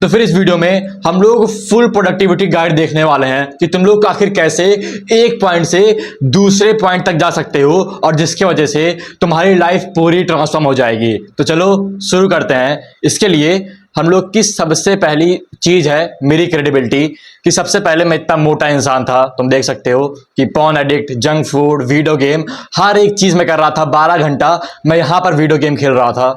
तो फिर इस वीडियो में हम लोग फुल प्रोडक्टिविटी गाइड देखने वाले हैं कि तुम लोग आखिर कैसे एक पॉइंट से दूसरे पॉइंट तक जा सकते हो और जिसकी वजह से तुम्हारी लाइफ पूरी ट्रांसफॉर्म हो जाएगी। तो चलो शुरू करते हैं। इसके लिए हम लोग की सबसे पहली चीज है मेरी क्रेडिबिलिटी, कि सबसे पहले मैं इतना मोटा इंसान था, तुम देख सकते हो कि porn addict, junk food, video game, हर एक चीज मैं कर रहा था। 12 घंटा मैं यहां पर वीडियो गेम खेल रहा था,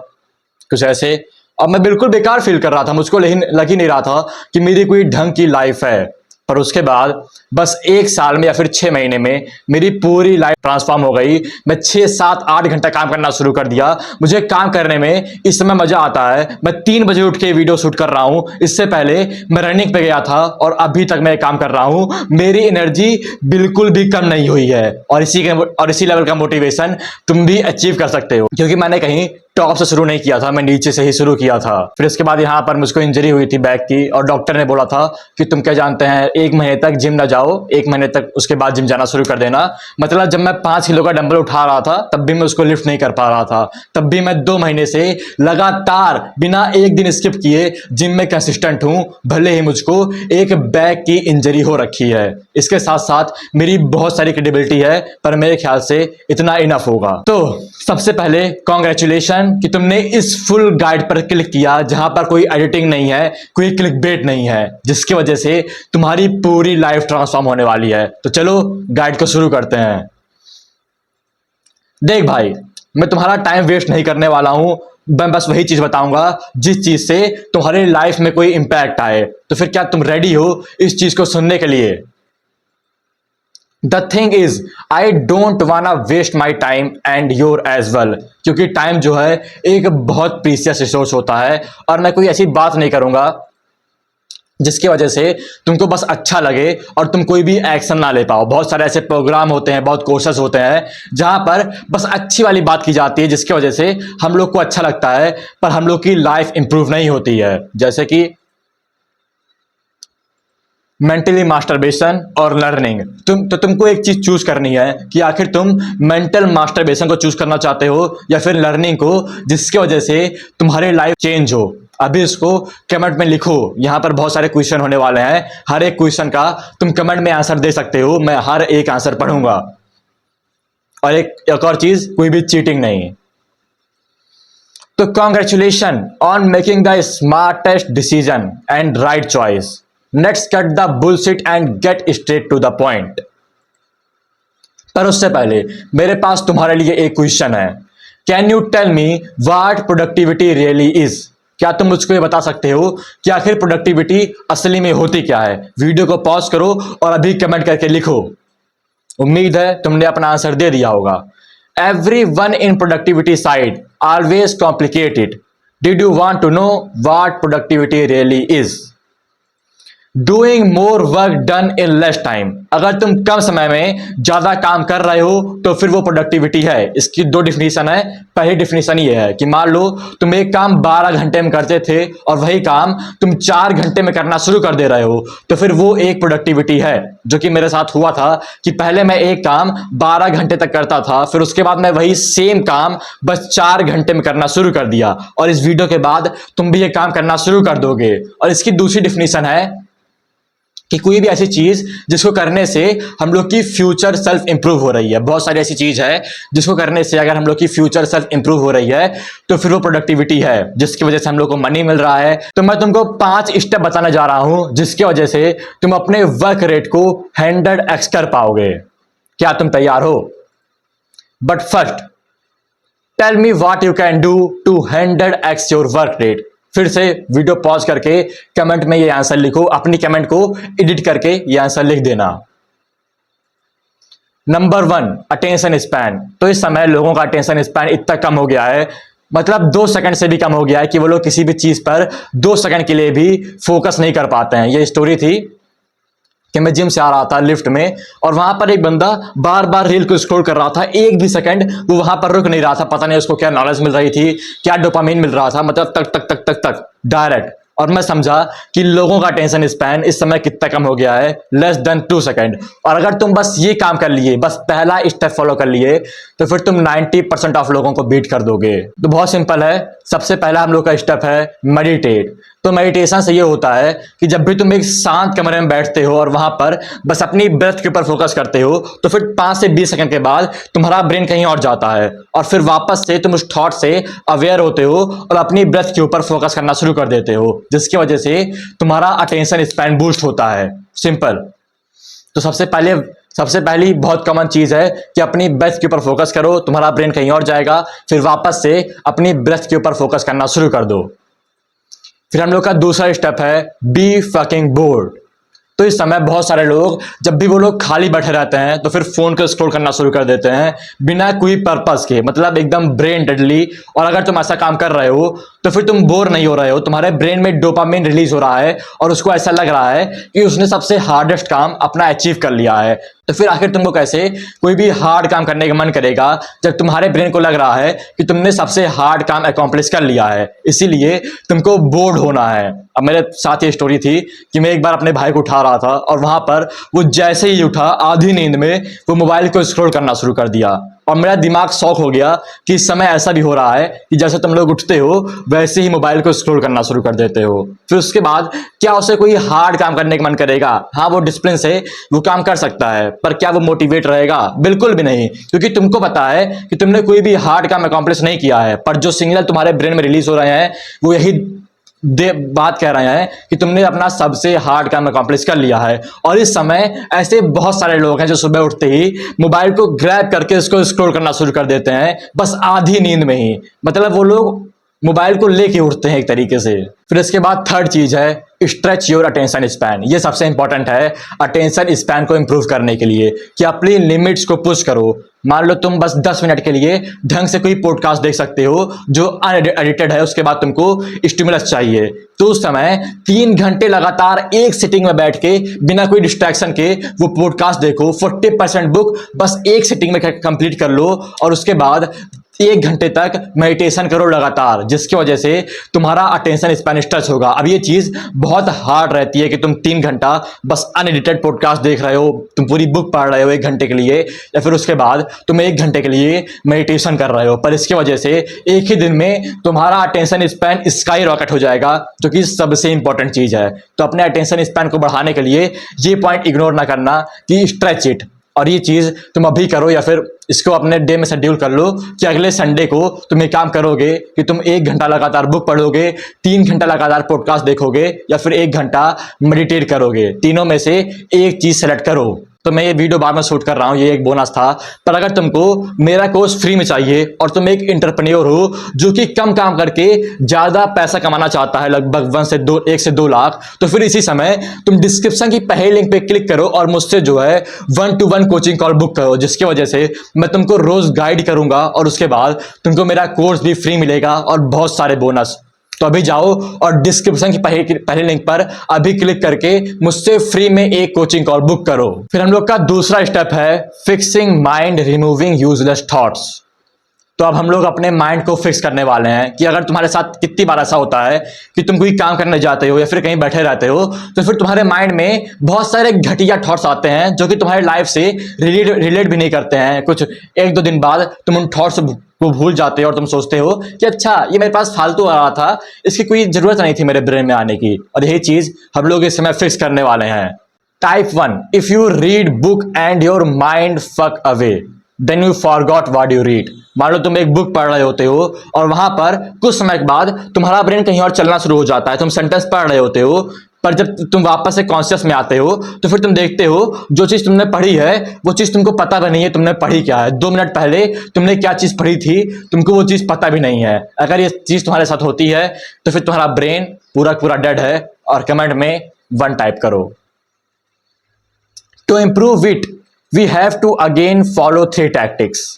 कुछ ऐसे। अब मैं बिल्कुल बेकार फील कर रहा था, मुझको लग ही नहीं रहा था कि मेरी कोई ढंग की लाइफ है। पर उसके बाद बस 1 साल में या फिर 6 महीने में मेरी पूरी लाइफ ट्रांसफॉर्म हो गई। मैं 6, 7, 8 घंटा काम करना शुरू कर दिया। मुझे काम करने में इस समय मजा आता है। मैं 3 बजे उठ के वीडियो शूट कर रहा हूं। इससे पहले मैं रनिंग पे गया था और अभी तक मैं काम कर रहा हूं। मेरी एनर्जी बिल्कुल भी कम नहीं हुई है और इसी लेवल का मोटिवेशन तुम भी अचीव कर सकते हो, क्योंकि मैंने कहीं टॉप से शुरू नहीं किया था, मैं नीचे से ही शुरू किया था। फिर इसके बाद यहाँ पर मुझको इंजरी हुई थी बैक की, और डॉक्टर ने बोला था कि तुम क्या जानते हैं, 1 महीने तक जिम ना जाओ, 1 महीने तक उसके बाद जिम जाना शुरू कर देना। मतलब जब मैं 5 किलो का डंबल उठा रहा था तब भी मैं उसको लिफ्ट नहीं कर पा रहा था। तब भी मैं 2 महीने से लगातार बिना एक दिन स्किप किए जिम में कंसिस्टेंट हूं, भले ही मुझको एक बैक की इंजरी हो रखी है। इसके साथ साथ मेरी बहुत सारी क्रेडिबिलिटी है, पर मेरे ख्याल से इतना इनफ होगा। तो सबसे पहले कॉन्ग्रेचुलेशन कि तुमने इस फुल गाइड पर क्लिक किया, जहां पर कोई एडिटिंग नहीं है, कोई क्लिकबेट नहीं है, जिसकी वजह से तुम्हारी पूरी लाइफ ट्रांसफॉर्म होने वाली है। तो चलो गाइड को शुरू करते हैं। देख भाई, मैं तुम्हारा टाइम वेस्ट नहीं करने वाला हूं, मैं बस वही चीज बताऊंगा जिस चीज से तुम्हारी लाइफ में कोई इंपैक्ट आए। तो फिर क्या तुम रेडी हो इस चीज को सुनने के लिए? The thing is I don't wanna waste my time and your as well, क्योंकि टाइम जो है एक बहुत प्रीसियस रिसोर्स होता है, और मैं कोई ऐसी बात नहीं करूंगा जिसकी वजह से तुमको बस अच्छा लगे और तुम कोई भी एक्शन ना ले पाओ। बहुत सारे ऐसे प्रोग्राम होते हैं, बहुत कोर्सेस होते हैं जहां पर बस अच्छी वाली बात की जाती है, जिसकी वजह से हम लोग को अच्छा लगता है, पर हम लोग की लाइफ इंप्रूव नहीं होती है। जैसे कि मेंटली मास्टरबेशन और लर्निंग। तुमको एक चीज चूज करनी है कि आखिर तुम मेंटल मास्टरबेशन को चूज करना चाहते हो या फिर लर्निंग को, जिसकी वजह से तुम्हारी लाइफ चेंज हो। अभी इसको कमेंट में लिखो, यहां पर बहुत सारे क्वेश्चन होने वाले हैं, हर एक क्वेश्चन का तुम कमेंट में आंसर दे सकते हो, मैं हर एक आंसर पढ़ूंगा। और एक और चीज, कोई भी चीटिंग नहीं। तो congratulation on making the smartest decision and right choice. Let's cut the bullshit and get straight to the point। पर उससे पहले मेरे पास तुम्हारे लिए एक क्वेश्चन है। Can you tell me what productivity really is? क्या तुम मुझको ये बता सकते हो कि आखिर प्रोडक्टिविटी असली में होती क्या है? वीडियो को पॉज करो और अभी कमेंट करके लिखो। उम्मीद है तुमने अपना आंसर दे दिया होगा। Everyone in productivity side always complicate it। Did you want to know what productivity really is? Doing more work done in less time. अगर तुम कम समय में ज्यादा काम कर रहे हो तो फिर वो प्रोडक्टिविटी है। इसकी 2 डिफिनीशन है। पहली डिफिनीशन ये है कि मान लो तुम एक काम 12 घंटे में करते थे और वही काम तुम 4 घंटे में करना शुरू कर दे रहे हो, तो फिर वो एक प्रोडक्टिविटी है। जो कि मेरे साथ हुआ था कि पहले मैं एक काम 12 घंटे तक करता था, फिर उसके बाद मैं वही सेम काम बस 4 घंटे में करना शुरू कर दिया, और इस वीडियो के बाद तुम भी ये काम करना शुरू कर दोगे। और इसकी दूसरी डिफिनीशन है कि कोई भी ऐसी चीज जिसको करने से हम लोग की फ्यूचर सेल्फ इंप्रूव हो रही है। बहुत सारी ऐसी चीज है जिसको करने से अगर हम लोग की फ्यूचर सेल्फ इंप्रूव हो रही है तो फिर वो प्रोडक्टिविटी है, जिसकी वजह से हम लोग को मनी मिल रहा है। तो मैं तुमको 5 स्टेप बताने जा रहा हूं जिसकी वजह से तुम अपने वर्क रेट को 100x कर पाओगे। क्या तुम तैयार हो? But first tell me what you can do to 100x your work rate. फिर से वीडियो पॉज करके कमेंट में ये आंसर लिखो, अपनी कमेंट को एडिट करके ये आंसर लिख देना। Number 1, attention span. तो इस समय लोगों का अटेंशन स्पैन इतना कम हो गया है, मतलब 2 सेकंड से भी कम हो गया है कि वो लोग किसी भी चीज पर 2 सेकंड के लिए भी फोकस नहीं कर पाते हैं। ये स्टोरी थी कि मैं जिम से आ रहा था लिफ्ट में, और वहां पर एक बंदा बार बार रील को स्क्रॉल कर रहा था, एक भी सेकंड वो वहां पर रुक नहीं रहा था। पता नहीं उसको क्या नॉलेज मिल रही थी, क्या डोपामिन मिल रहा था, मतलब तक तक तक तक तक डायरेक्ट। और मैं समझा कि लोगों का अटेंशन स्पैन इस समय कितना कम हो गया है, लेस देन 2 सेकंड। और अगर तुम बस ये काम कर लिए, बस पहला स्टेप फॉलो कर लिए, तो फिर तुम 90% ऑफ लोगों को बीट कर दोगे। तो बहुत सिंपल है, सबसे पहला हम लोग का स्टेप है मेडिटेट। तो मेडिटेशन से ये होता है कि जब भी तुम एक शांत कमरे में बैठते हो और वहां पर बस अपनी ब्रेथ के ऊपर फोकस करते हो, तो फिर 5 से 20 सेकंड के बाद तुम्हारा ब्रेन कहीं और जाता है और फिर वापस से तुम उस थॉट से अवेयर होते हो और अपनी ब्रेथ के ऊपर फोकस करना शुरू कर देते हो, जिसकी वजह से तुम्हारा अटेंशन स्पैन बूस्ट होता है। सिंपल। तो सबसे पहली बहुत कॉमन चीज है कि अपनी ब्रेथ के ऊपर फोकस करो, तुम्हारा ब्रेन कहीं और जाएगा, फिर वापस से अपनी ब्रेथ के ऊपर फोकस करना शुरू कर दो। फिर हम लोग का दूसरा स्टेप है बी फकिंग बोर्ड। तो इस समय बहुत सारे लोग, जब भी वो लोग खाली बैठे रहते हैं तो फिर फोन को स्क्रॉल करना शुरू कर देते हैं बिना कोई पर्पस के, मतलब एकदम ब्रेन डेडली। और अगर तुम ऐसा काम कर रहे हो तो फिर तुम बोर नहीं हो रहे हो, तुम्हारे ब्रेन में डोपामिन रिलीज हो रहा है और उसको ऐसा लग रहा है कि उसने सबसे हार्डेस्ट काम अपना अचीव कर लिया है। तो फिर आखिर तुमको कैसे कोई भी हार्ड काम करने का मन करेगा जब तुम्हारे ब्रेन को लग रहा है कि तुमने सबसे हार्ड काम अकॉम्प्लिश कर लिया है। इसीलिए तुमको बोर्ड होना है। अब मेरे साथ ये स्टोरी थी कि मैं एक बार अपने भाई को उठा रहा था और वहां पर वो जैसे ही उठा, आधी नींद में वो मोबाइल को स्क्रॉल करना शुरू कर दिया और मेरा दिमाग शॉक हो गया कि इस समय ऐसा भी हो रहा है कि जैसे तुम लोग उठते हो वैसे ही मोबाइल को स्क्रॉल करना शुरू कर देते हो। फिर उसके बाद क्या उसे कोई हार्ड काम करने का मन करेगा? हाँ, वो डिसिप्लिन से वो काम कर सकता है, पर क्या वो मोटिवेट रहेगा? बिल्कुल भी नहीं, क्योंकि तुमको पता है कि तुमने कोई भी हार्ड काम अकॉम्प्लिश नहीं किया है। पर जो सिग्नल तुम्हारे ब्रेन में रिलीज हो रहे हैं वो यही बात कह रहे हैं कि तुमने अपना सबसे हार्ड काम अकॉम्प्लिश कर लिया है। और इस समय ऐसे बहुत सारे लोग हैं जो सुबह उठते ही मोबाइल को ग्रैब करके इसको स्क्रॉल करना शुरू कर देते हैं, बस आधी नींद में ही। मतलब वो लोग मोबाइल को लेके उठते हैं एक तरीके से। फिर इसके बाद थर्ड चीज है स्ट्रेच योर अटेंशन स्पैन। ये सबसे इंपॉर्टेंट है अटेंशन स्पैन को इंप्रूव करने के लिए कि अपनी लिमिट्स को पुश करो। मान लो तुम बस 10 मिनट के लिए ढंग से कोई पॉडकास्ट देख सकते हो जो अनएडिटेड है, उसके बाद तुमको स्टिमुलस चाहिए, तो उस समय 3 घंटे लगातार एक सिटिंग में बैठ के बिना कोई डिस्ट्रैक्शन के वो पॉडकास्ट देखो। 40% बुक बस एक सिटिंग में कंप्लीट कर लो और उसके बाद 1 घंटे तक मेडिटेशन करो लगातार, जिसकी वजह से तुम्हारा अटेंशन स्पैन स्ट्रेच होगा। अब ये चीज बहुत हार्ड रहती है कि तुम 3 घंटा बस अनएडिटेड पॉडकास्ट देख रहे हो, तुम पूरी बुक पढ़ रहे हो 1 घंटे के लिए, या फिर उसके बाद तुम 1 घंटे के लिए मेडिटेशन कर रहे हो, पर इसकी वजह से एक ही दिन में तुम्हारा अटेंशन स्पैन स्काई रॉकेट हो जाएगा, जो कि सबसे इंपॉर्टेंट चीज है। तो अपने अटेंशन स्पैन को बढ़ाने के लिए ये पॉइंट इग्नोर ना करना कि स्ट्रेच इट। और ये चीज तुम अभी करो या फिर इसको अपने डे में शेड्यूल कर लो कि अगले संडे को तुम एक काम करोगे कि तुम 1 घंटा लगातार बुक पढ़ोगे, 3 घंटा लगातार पॉडकास्ट देखोगे या फिर 1 घंटा मेडिटेट करोगे। तीनों में से एक चीज सेलेक्ट करो। तो मैं ये वीडियो बाद में शूट कर रहा हूँ, ये एक बोनस था। पर अगर तुमको मेरा कोर्स फ्री में चाहिए और तुम एक एंटरप्रेन्योर हो जो कि कम काम करके ज्यादा पैसा कमाना चाहता है, लगभग 1 से 2 लाख, तो फिर इसी समय तुम डिस्क्रिप्शन की पहले लिंक पे क्लिक करो और मुझसे जो है 1-to-1 कोचिंग कॉल बुक करो, जिसकी वजह से मैं तुमको रोज गाइड करूंगा और उसके बाद तुमको मेरा कोर्स भी फ्री मिलेगा और बहुत सारे बोनस। तो अभी जाओ और डिस्क्रिप्शन की पहले लिंक पर अभी क्लिक करके मुझसे फ्री में एक कोचिंग कॉल बुक करो। फिर हम लोग का दूसरा स्टेप है fixing mind, removing useless thoughts. तो अब हम लोग अपने माइंड को फिक्स करने वाले हैं कि अगर तुम्हारे साथ कितनी बार ऐसा होता है कि तुम कोई काम करने जाते हो या फिर कहीं बैठे रहते हो, तो फिर तुम्हारे माइंड में बहुत सारे घटिया थॉट्स आते हैं जो कि तुम्हारी लाइफ से रिलेट भी नहीं करते हैं। कुछ 1-2 दिन बाद तुम उन थॉट्स को भूल जाते हो और तुम सोचते हो कि अच्छा, ये मेरे पास फालतू आ रहा था, इसकी कोई जरूरत नहीं थी मेरे ब्रेन में आने की। और यही चीज हम लोग इस समय फिक्स करने वाले हैं। Type 1, if you read book and your mind fuck away then you forgot what you read. मान लो तुम एक बुक पढ़ रहे होते हो और वहां पर कुछ समय के बाद तुम्हारा ब्रेन कहीं और चलना शुरू हो जाता है, तुम सेंटेंस पढ़ रहे होते हो, पर जब तुम वापस से कॉन्शियस में आते हो तो फिर तुम देखते हो जो चीज तुमने पढ़ी है वो चीज तुमको पता भी नहीं है तुमने पढ़ी क्या है। 2 मिनट पहले तुमने क्या चीज पढ़ी थी तुमको वो चीज पता भी नहीं है। अगर ये चीज तुम्हारे साथ होती है तो फिर तुम्हारा ब्रेन पूरा डेड है। और कमेंट में 1 टाइप करो। To improve it we have to again follow 3 tactics.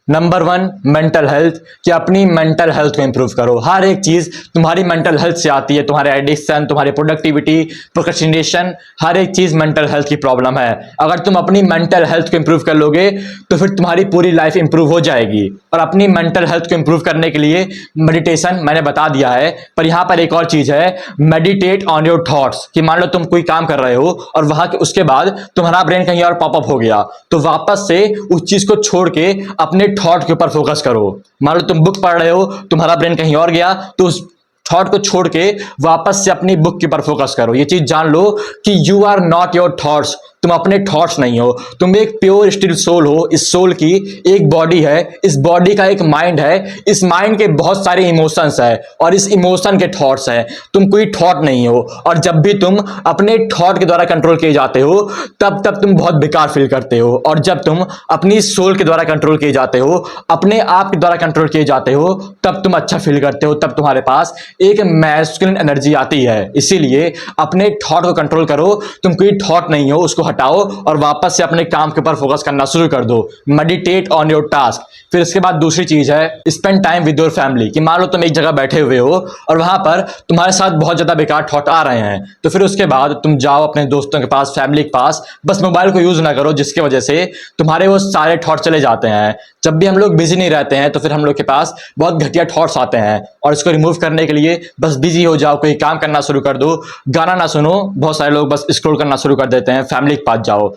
Number 1, mental health, कि अपनी मेंटल हेल्थ को इंप्रूव करो। हर एक चीज तुम्हारी मेंटल हेल्थ से आती है, तुम्हारे एडिक्शन, तुम्हारी प्रोडक्टिविटी, प्रोक्रेस्टिनेशन, हर एक चीज मेंटल हेल्थ की प्रॉब्लम है। अगर तुम अपनी मेंटल हेल्थ को इंप्रूव कर लोगे तो फिर तुम्हारी पूरी लाइफ इंप्रूव हो जाएगी। और अपनी मेंटल हेल्थ को इंप्रूव करने के लिए मेडिटेशन मैंने बता दिया है, पर यहां पर एक और चीज है, मेडिटेट ऑन योर थॉट्स। कि मान लो तुम कोई काम कर रहे हो और वहां उसके बाद तुम्हारा ब्रेन कहीं और पॉपअप हो गया, तो वापस से उस चीज को छोड़ के अपने थॉट के ऊपर फोकस करो। मान लो तुम बुक पढ़ रहे हो, तुम्हारा ब्रेन कहीं और गया, तो उस थॉट को छोड़ के वापस से अपनी बुक के ऊपर फोकस करो। ये चीज जान लो कि you are not your thoughts, तुम अपने थॉट्स नहीं हो, तुम एक प्योर स्टिल सोल हो। इस सोल की एक बॉडी है, इस बॉडी का एक माइंड है, इस माइंड के बहुत सारे इमोशंस है और इस इमोशन के थॉट्स हैं। तुम कोई थॉट नहीं हो, और जब भी तुम अपने थॉट के द्वारा कंट्रोल किए जाते हो तब तब तुम बहुत बेकार फील करते हो, और जब तुम अपनी सोल के द्वारा कंट्रोल किए जाते हो, अपने आप के द्वारा कंट्रोल किए जाते हो, तब तुम अच्छा फील करते हो, तब तुम्हारे पास एक मैस्कुलिन एनर्जी आती है। इसीलिए अपने थॉट को कंट्रोल करो। तुम कोई थॉट नहीं हो, उसको हटाओ और वापस से अपने काम के ऊपर फोकस करना शुरू कर दो। Meditate on your task. फिर इसके बाद दूसरी चीज है spend time with your family. कि मान लो तुम एक जगह बैठे हुए हो और वहां पर तुम्हारे साथ बहुत ज्यादा बेकार थॉट आ रहे हैं, तो फिर उसके बाद तुम जाओ अपने दोस्तों के पास, फैमिली के पास, बस मोबाइल को यूज ना करो, जिसकी वजह से तुम्हारे वो सारे थॉट चले जाते हैं। जब भी हम लोग बिजी नहीं रहते हैं तो फिर हम लोग के पास बहुत घटिया थॉट्स आते हैं, और इसको रिमूव करने के लिए बस बिजी हो जाओ, कोई काम करना शुरू कर दो, गाना ना सुनो। बहुत सारे लोग बस स्क्रॉल करना शुरू कर देते हैं, फैमिली के पास जाओ।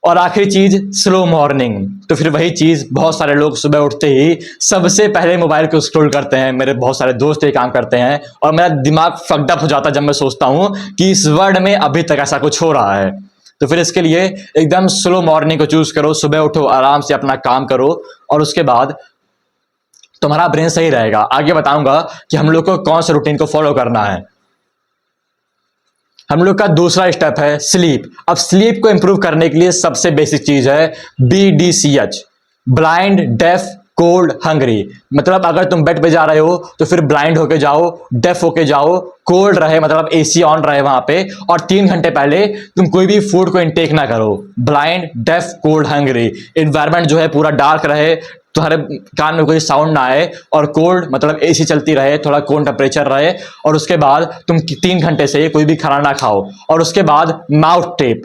और आखिरी चीज स्लो मॉर्निंग। तो फिर वही चीज, बहुत सारे लोग सुबह उठते ही सबसे पहले मोबाइल को स्क्रॉल करते हैं। मेरे बहुत सारे दोस्त ये काम करते हैं और मेरा दिमाग फक्ड अप हो जाता है जब मैं सोचता हूं कि इस वर्ल्ड में अभी तक ऐसा कुछ हो रहा है। तो फिर इसके लिए एकदम स्लो मॉर्निंग को चूज करो, सुबह उठो, आराम से अपना काम करो, और उसके बाद तुम्हारा ब्रेन सही रहेगा। आगे बताऊंगा कि हम लोग को कौन से रूटीन को फॉलो करना है। हम लोग का दूसरा स्टेप है स्लीप। अब स्लीप को इंप्रूव करने के लिए सबसे बेसिक चीज है BDCH, blind, deaf, cold, hungry. मतलब अगर तुम बेड पे जा रहे हो तो फिर ब्लाइंड होके जाओ, डेफ होके जाओ, कोल्ड रहे मतलब AC ऑन रहे वहां पे, और 3 घंटे पहले तुम कोई भी फूड को इनटेक ना करो। Blind, deaf, cold, hungry. Environment जो है पूरा डार्क रहे, तुम्हारे कान में कोई साउंड ना आए, और कोल्ड मतलब AC चलती रहे, थोड़ा कोल्ड टेम्परेचर रहे, और उसके बाद तुम 3 घंटे से कोई भी खाना ना खाओ। और उसके बाद माउथ टेप,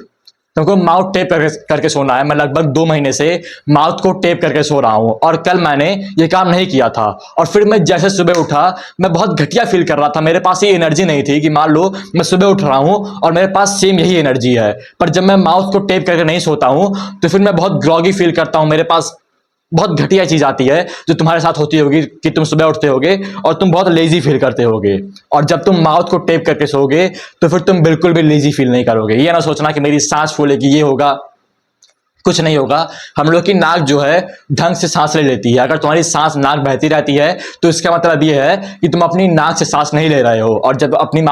तुमको माउथ टेप करके सोना है। मैं लगभग 2 महीने से माउथ को टेप करके सो रहा हूं, और कल मैंने ये काम नहीं किया था, और फिर मैं जैसे सुबह उठा मैं बहुत घटिया फील कर रहा था। मेरे पास ये एनर्जी नहीं थी कि मान लो मैं सुबह उठ रहा हूं और मेरे पास सेम यही एनर्जी है, पर जब मैं माउथ को टेप करके नहीं सोता हूं तो फिर मैं बहुत ग्रॉगी फील करता हूं। मेरे पास बहुत घटिया चीज आती है जो तुम्हारे साथ होती होगी कि तुम सुबह उठते होगे और तुम बहुत लेजी फील करते होगे, और जब तुम माउथ को टेप करके सोओगे तो फिर तुम बिल्कुल भी लेजी फील नहीं करोगे। ये ना सोचना कि मेरी सांस फूलेगी, ये होगा, कुछ नहीं होगा। हम लोग की नाक जो है ढंग से सांस ले लेती है। अगर तुम्हारी सांस नाक बहती रहती है तो इसका मतलब ये है कि तुम अपनी नाक से सांस नहीं ले रहे हो, और जब अपने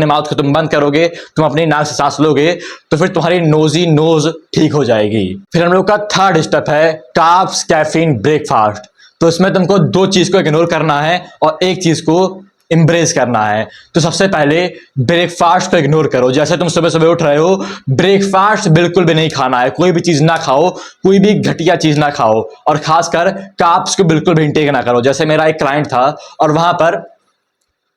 माउथ को तुम बंद करोगे, तुम अपनी नाक से सांस लोगे, तो फिर तुम्हारी नोज ठीक हो जाएगी। फिर हम लोग का थर्ड स्टेप है कार्ब्स, कैफीन, ब्रेकफास्ट। तो इसमें तुमको 2 चीज को इग्नोर करना है और एक चीज को इंब्रेस करना है। तो सबसे पहले ब्रेकफास्ट को इग्नोर करो। जैसे तुम सुबह सुबह उठ रहे हो, ब्रेकफास्ट बिल्कुल भी नहीं खाना है, कोई भी चीज ना खाओ, कोई भी घटिया चीज ना खाओ, और खासकर कार्ब्स को बिल्कुल भी इंटेक ना करो। जैसे मेरा एक क्लाइंट था और वहां पर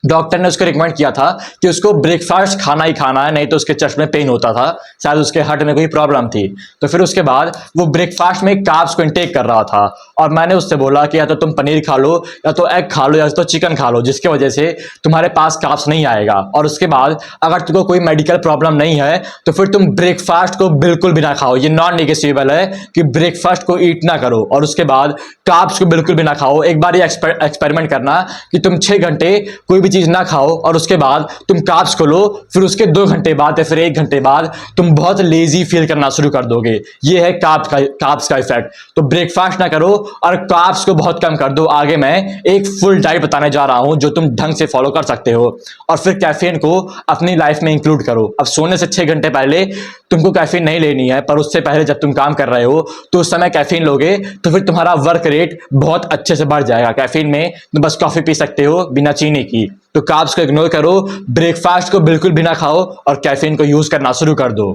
डॉक्टर ने उसको रिकमेंड किया था कि उसको ब्रेकफास्ट खाना ही खाना है, नहीं तो उसके चेस्ट में पेन होता था, शायद उसके हार्ट में कोई प्रॉब्लम थी। तो फिर उसके बाद वो ब्रेकफास्ट में कार्ब्स को इंटेक कर रहा था, और मैंने उससे बोला कि या तो तुम पनीर खा लो, या तो एग खा लो, या तो चिकन खा लो, जिसकी वजह से तुम्हारे पास कार्ब्स नहीं आएगा। और उसके बाद अगर तुमको कोई मेडिकल प्रॉब्लम नहीं है तो फिर तुम ब्रेकफास्ट को बिल्कुल भी ना खाओ। ये नॉन नेगोशिएबल है कि ब्रेकफास्ट को ईट ना करो, और उसके बाद कार्ब्स को बिल्कुल भी ना खाओ। एक बार ये एक्सपेरिमेंट करना कि तुम 6 घंटे कोई भी चीज ना खाओ और उसके बाद तुम कार्ब्स को लो, फिर उसके 2 घंटे बाद या फिर 1 घंटे बाद तुम बहुत लेजी फील करना शुरू कर दोगे। ये है कार्ब्स का इफेक्ट। तो ब्रेकफास्ट ना करो और कार्ब्स को बहुत कम कर दो। आगे मैं एक फुल डाइट बताने जा रहा हूं जो तुम ढंग से फॉलो कर सकते हो। और फिर कैफीन को अपनी लाइफ में इंक्लूड करो। अब सोने से 6 घंटे पहले तुमको कैफीन नहीं लेनी है, पर उससे पहले जब तुम काम कर रहे हो तो उस समय कैफीन लोगे तो फिर तुम्हारा वर्क रेट बहुत अच्छे से बढ़ जाएगा। कैफीन में तुम बस कॉफी पी सकते हो बिना चीनी की। तो कार्ब्स को इग्नोर करो, ब्रेकफास्ट को बिल्कुल भी ना खाओ, और कैफीन को यूज करना शुरू कर दो।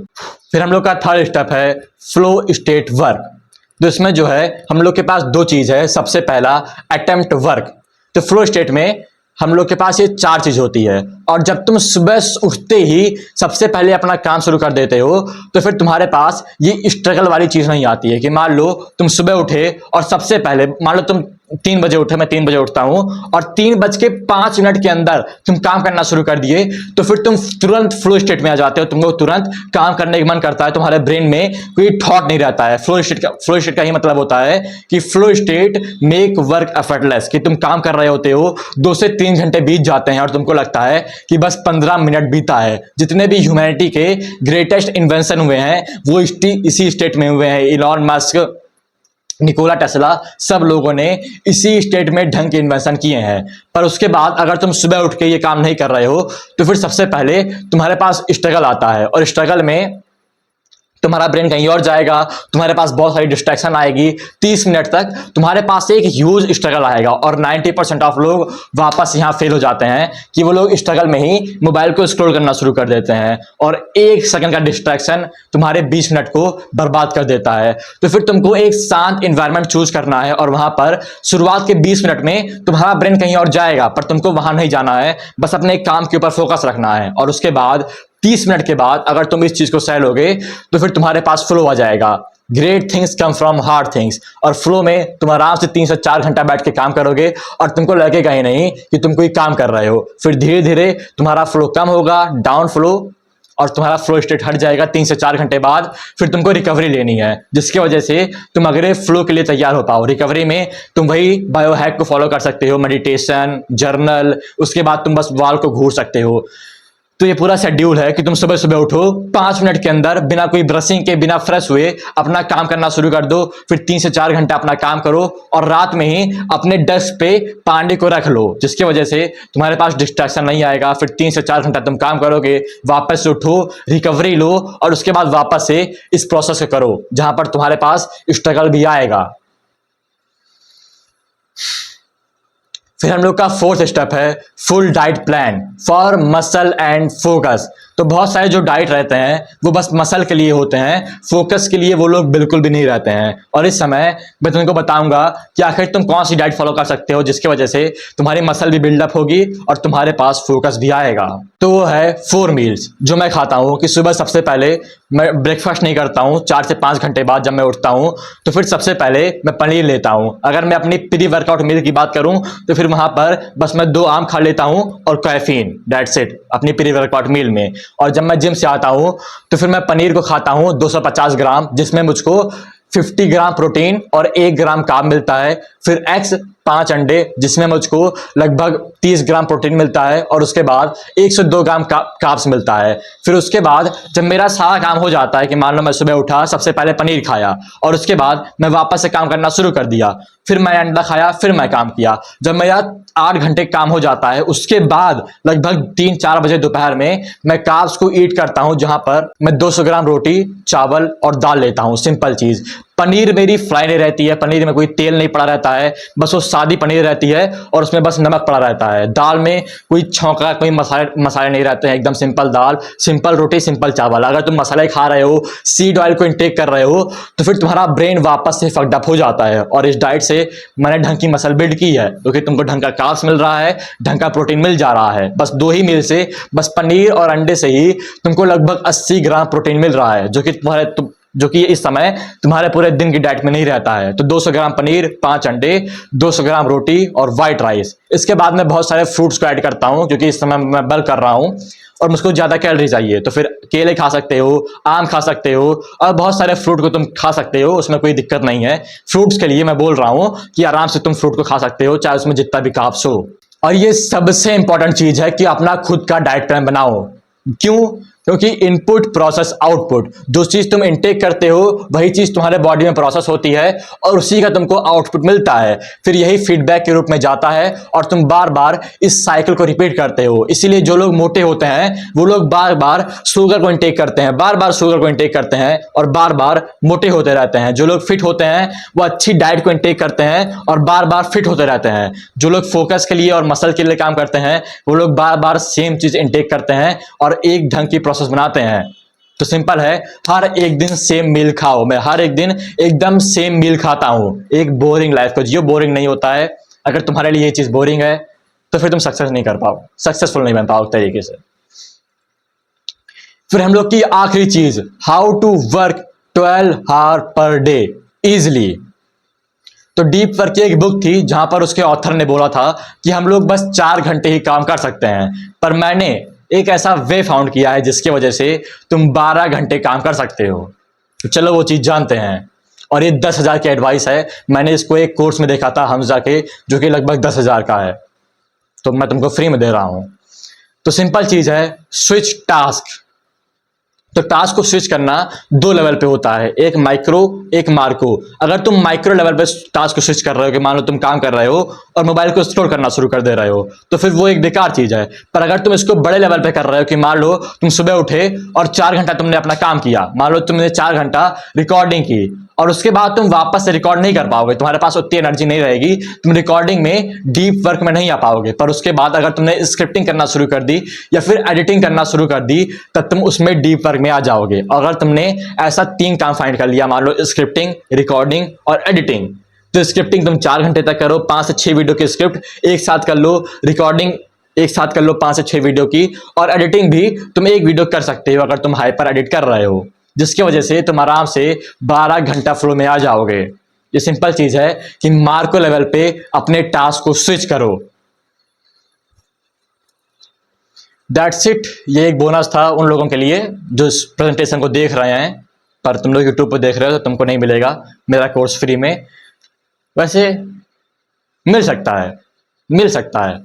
फिर हम लोग का थर्ड स्टेप है फ्लो स्टेट वर्क। तो इसमें जो है हम लोग के पास 2 चीज है। सबसे पहला अटेम्प्ट वर्क। तो फ्लो स्टेट में हम लोग के पास ये 4 चीज होती है, और जब तुम सुबह उठते ही सबसे पहले अपना काम शुरू कर देते हो तो फिर तुम्हारे पास ये स्ट्रगल वाली चीज नहीं आती है कि मान लो तुम सुबह उठे और सबसे पहले मान लो तुम 3 बजे उठे, मैं 3 बजे उठता हूं और 3:05 के अंदर तुम काम करना शुरू कर दिए, तो फिर तुम तुरंत फ्लो स्टेट में आ जाते हो, तुमको तुरंत काम करने का मन करता है, तुम्हारे ब्रेन में कोई थॉट नहीं रहता है। फ्लो स्टेट का ही मतलब होता है कि flow state make work effortless, कि तुम काम कर रहे होते हो, 2 से 3 घंटे बीत जाते हैं और तुमको लगता है कि बस 15 मिनट बीता है। जितने भी ह्यूमैनिटी के ग्रेटेस्ट इन्वेंशन हुए हैं वो इसी स्टेट में हुए हैं। इलॉन मस्क, निकोला टेस्ला, सब लोगों ने इसी स्टेट में ढंग के इन्वेंशन किए हैं। पर उसके बाद अगर तुम सुबह उठ के ये काम नहीं कर रहे हो तो फिर सबसे पहले तुम्हारे पास स्ट्रगल आता है, और स्ट्रगल में तुम्हारा ब्रेन कहीं और जाएगा, तुम्हारे पास बहुत सारी डिस्ट्रैक्शन आएगी। 30 मिनट तक तुम्हारे पास एक ह्यूज स्ट्रगल आएगा, और 90% ऑफ लोग वापस यहाँ फेल हो जाते हैं कि वो लोग स्ट्रगल में ही मोबाइल को स्क्रॉल करना शुरू कर देते हैं, और 1 सेकंड का डिस्ट्रैक्शन तुम्हारे 20 मिनट को बर्बाद कर देता है। तो फिर तुमको एक शांत इन्वायरमेंट चूज करना है, और वहां पर शुरुआत के 20 मिनट में तुम्हारा ब्रेन कहीं और जाएगा, पर तुमको वहां नहीं जाना है, बस अपने काम के ऊपर फोकस रखना है। और उसके बाद 30 मिनट के बाद अगर तुम इस चीज को सह लोगे तो फिर तुम्हारे पास फ्लो आ जाएगा। Great things come from hard things, और फ्लो में तुम आराम से 3 से 4 घंटा बैठ के काम करोगे और तुमको लगेगा ही नहीं कि तुम कोई काम कर रहे हो। फिर धीरे धीरे तुम्हारा फ्लो कम होगा, डाउन फ्लो, और तुम्हारा फ्लो स्टेट हट जाएगा। 3 से 4 घंटे बाद फिर तुमको रिकवरी लेनी है, जिसकी वजह से तुम अगले फ्लो के लिए तैयार हो पाओ। रिकवरी में तुम वही बायो हैक को फॉलो कर सकते हो, मेडिटेशन, जर्नल, उसके बाद तुम बस वॉल को घूर सकते हो। तो ये पूरा शेड्यूल है कि तुम सुबह सुबह उठो, 5 मिनट के अंदर बिना कोई ब्रशिंग के, बिना फ्रेश हुए अपना काम करना शुरू कर दो। फिर 3 से 4 घंटा अपना काम करो, और रात में ही अपने डेस्क पे पांडे को रख लो, जिसकी वजह से तुम्हारे पास डिस्ट्रैक्शन नहीं आएगा। फिर 3 से 4 घंटा तुम काम करोगे, वापस से उठो, रिकवरी लो, और उसके बाद वापस से इस प्रोसेस को करो जहां पर तुम्हारे पास स्ट्रगल भी आएगा। फिर हम लोग का 4th स्टेप है full diet plan for muscle and focus. तो बहुत सारे जो डाइट रहते हैं वो बस मसल के लिए होते हैं, फोकस के लिए वो लोग बिल्कुल भी नहीं रहते हैं। और इस समय मैं तुमको बताऊंगा कि आखिर तुम कौन सी डाइट फॉलो कर सकते हो जिसकी वजह से तुम्हारी मसल भी बिल्डअप होगी और तुम्हारे पास फोकस भी आएगा। तो वो है 4 मील्स जो मैं खाता हूँ, कि सुबह सबसे पहले मैं ब्रेकफास्ट नहीं करता हूँ। 4 से 5 घंटे बाद जब मैं उठता हूँ तो फिर सबसे पहले मैं पनीर लेता हूँ। अगर मैं अपनी प्री वर्कआउट मील की बात करूँ तो फिर वहां पर बस मैं 2 आम खा लेता हूँ और कैफीन, दैट्स इट, अपनी प्री वर्कआउट मील में। और जब मैं जिम से आता हूँ तो फिर मैं पनीर को खाता हूँ 250 ग्राम, जिसमें मुझको 50 ग्राम प्रोटीन और 1 ग्राम कार्ब मिलता है। फिर एग्स 5 अंडे, जिसमें मुझको लगभग 30 ग्राम प्रोटीन मिलता है, और उसके बाद 1 से 2 ग्राम कार्ब्स मिलता है। फिर उसके बाद जब मेरा सारा काम हो जाता है, कि मान लो मैं सुबह उठा, सबसे पहले पनीर खाया और उसके बाद मैं वापस से काम करना शुरू कर दिया, फिर मैं अंडा खाया, फिर मैं काम किया। जब मेरा 8 घंटे काम हो जाता है, उसके बाद लगभग 3-4 बजे दोपहर में मैं कार्ब्स को ईट करता हूं, जहां पर मैं 200 ग्राम रोटी, चावल और दाल लेता हूं। सिंपल चीज। पनीर मेरी फ्राई नहीं रहती है, पनीर में कोई तेल नहीं पड़ा रहता है, बस वो सादी पनीर रहती है और उसमें बस नमक पड़ा रहता है। दाल में कोई छौंका, कोई मसाले नहीं रहते हैं, एकदम सिंपल दाल, सिंपल रोटी, सिंपल चावल। अगर तुम मसाले खा रहे हो, सीड ऑयल को इंटेक कर रहे हो, तो फिर तुम्हारा ब्रेन वापस से फक्ड अप हो जाता है। और इस डाइट से मैंने ढंग की मसल बिल्ड की है, क्योंकि तुमको ढंग का कार्ब्स मिल रहा है, ढंग का प्रोटीन मिल जा रहा है। बस 2 ही मील से, बस पनीर और अंडे से ही तुमको लगभग 80 ग्राम प्रोटीन मिल रहा है, जो कि इस समय तुम्हारे पूरे दिन की डाइट में नहीं रहता है। तो 200 ग्राम पनीर, 5 अंडे, 200 ग्राम रोटी और व्हाइट राइस। इसके बाद मैं बहुत सारे फ्रूट्स को ऐड करता हूं, क्योंकि इस समय मैं बल्क कर रहा हूं और मुझको ज्यादा कैलोरी चाहिए। तो फिर केले खा सकते हो, आम खा सकते हो, और बहुत सारे फ्रूट को तुम खा सकते हो, उसमें कोई दिक्कत नहीं है। फ्रूट्स के लिए मैं बोल रहा हूं कि आराम से तुम फ्रूट को खा सकते हो, चाहे उसमें जितना भी कार्ब्स हो। और ये सबसे इंपॉर्टेंट चीज है कि अपना खुद का डाइट प्लान बनाओ। क्यों? क्योंकि इनपुट प्रोसेस आउटपुट, जो चीज तुम इनटेक करते हो वही चीज तुम्हारे बॉडी में प्रोसेस होती है और उसी का तुमको आउटपुट मिलता है। फिर यही फीडबैक के रूप में जाता है और तुम बार बार इस साइकिल को रिपीट करते हो। इसीलिए जो लोग मोटे होते हैं वो लोग बार बार शुगर को इनटेक करते हैं, बार बार शुगर को इनटेक करते हैं और बार बार मोटे होते रहते हैं। जो लोग फिट होते हैं वो अच्छी डाइट को इनटेक करते हैं और बार बार फिट होते रहते हैं। जो लोग फोकस के लिए और मसल के लिए काम करते हैं वो लोग बार बार सेम चीज इनटेक करते हैं और एक ढंग की प्रोसेस बनाते हैं। तो सिंपल है, हर एक दिन सेम मील खाओ। मैं हर एक दिन एकदम सेम मील खाता हूं। एक बोरिंग लाइफ को जियो, बोरिंग नहीं होता है। अगर तुम्हारे लिए ये चीज बोरिंग है तो फिर तुम सक्सेसफुल नहीं बन पाओ तरीके से। फिर हम लोग की आखिरी चीज, how to work 12 hour per day easily. तो डीप वर्क की एक बुक थी जहां पर उसके ऑथर ने बोला था कि हम लोग बस 4 घंटे ही काम कर सकते हैं, पर मैंने एक ऐसा वे फाउंड किया है जिसकी वजह से तुम 12 घंटे काम कर सकते हो। तो चलो वो चीज़ जानते हैं। और ये 10,000 की एडवाइस है, मैंने इसको एक कोर्स में देखा था हमजा के, जो कि लगभग 10,000 का है, तो मैं तुमको फ्री में दे रहा हूं। तो सिंपल चीज है, स्विच टास्क। तो टास्क को स्विच करना 2 लेवल पे होता है, एक माइक्रो एक मार्को। अगर तुम माइक्रो लेवल पे टास्क को स्विच कर रहे हो, कि मान लो तुम काम कर रहे हो और मोबाइल को स्क्रॉल करना शुरू कर दे रहे हो, तो फिर वो एक बेकार चीज है। पर अगर तुम इसको बड़े लेवल पे कर रहे हो, कि मान लो तुम सुबह उठे और 4 घंटा तुमने अपना काम किया, मान लो तुमने 4 घंटा रिकॉर्डिंग की और उसके बाद तुम वापस से रिकॉर्ड नहीं कर पाओगे, तुम्हारे पास उतनी एनर्जी नहीं रहेगी, तुम रिकॉर्डिंग में डीप वर्क में नहीं आ पाओगे। पर उसके बाद अगर तुमने स्क्रिप्टिंग करना शुरू कर दी या फिर एडिटिंग करना शुरू कर दी, तब तुम उसमें डीप वर्क में आ जाओगे। अगर तुमने ऐसा 3 काम फाइंड कर लिया, मान लो स्क्रिप्टिंग, रिकॉर्डिंग और एडिटिंग, तो स्क्रिप्टिंग तुम 4 घंटे तक करो, 5 से 6 वीडियो की स्क्रिप्ट एक साथ कर लो, रिकॉर्डिंग एक साथ कर लो 5 से 6 वीडियो की, और एडिटिंग भी तुम एक वीडियो कर सकते हो अगर तुम हाइपर एडिट कर रहे हो, जिसकी वजह से तुम आराम से 12 घंटा फ्लो में आ जाओगे। ये सिंपल चीज है कि मार्को लेवल पे अपने टास्क को स्विच करो। That's it. ये एक बोनस था उन लोगों के लिए जो इस प्रेजेंटेशन को देख रहे हैं, पर तुम लोग यूट्यूब पर देख रहे हो तो तुमको नहीं मिलेगा मेरा कोर्स फ्री में। वैसे मिल सकता है, मिल सकता है।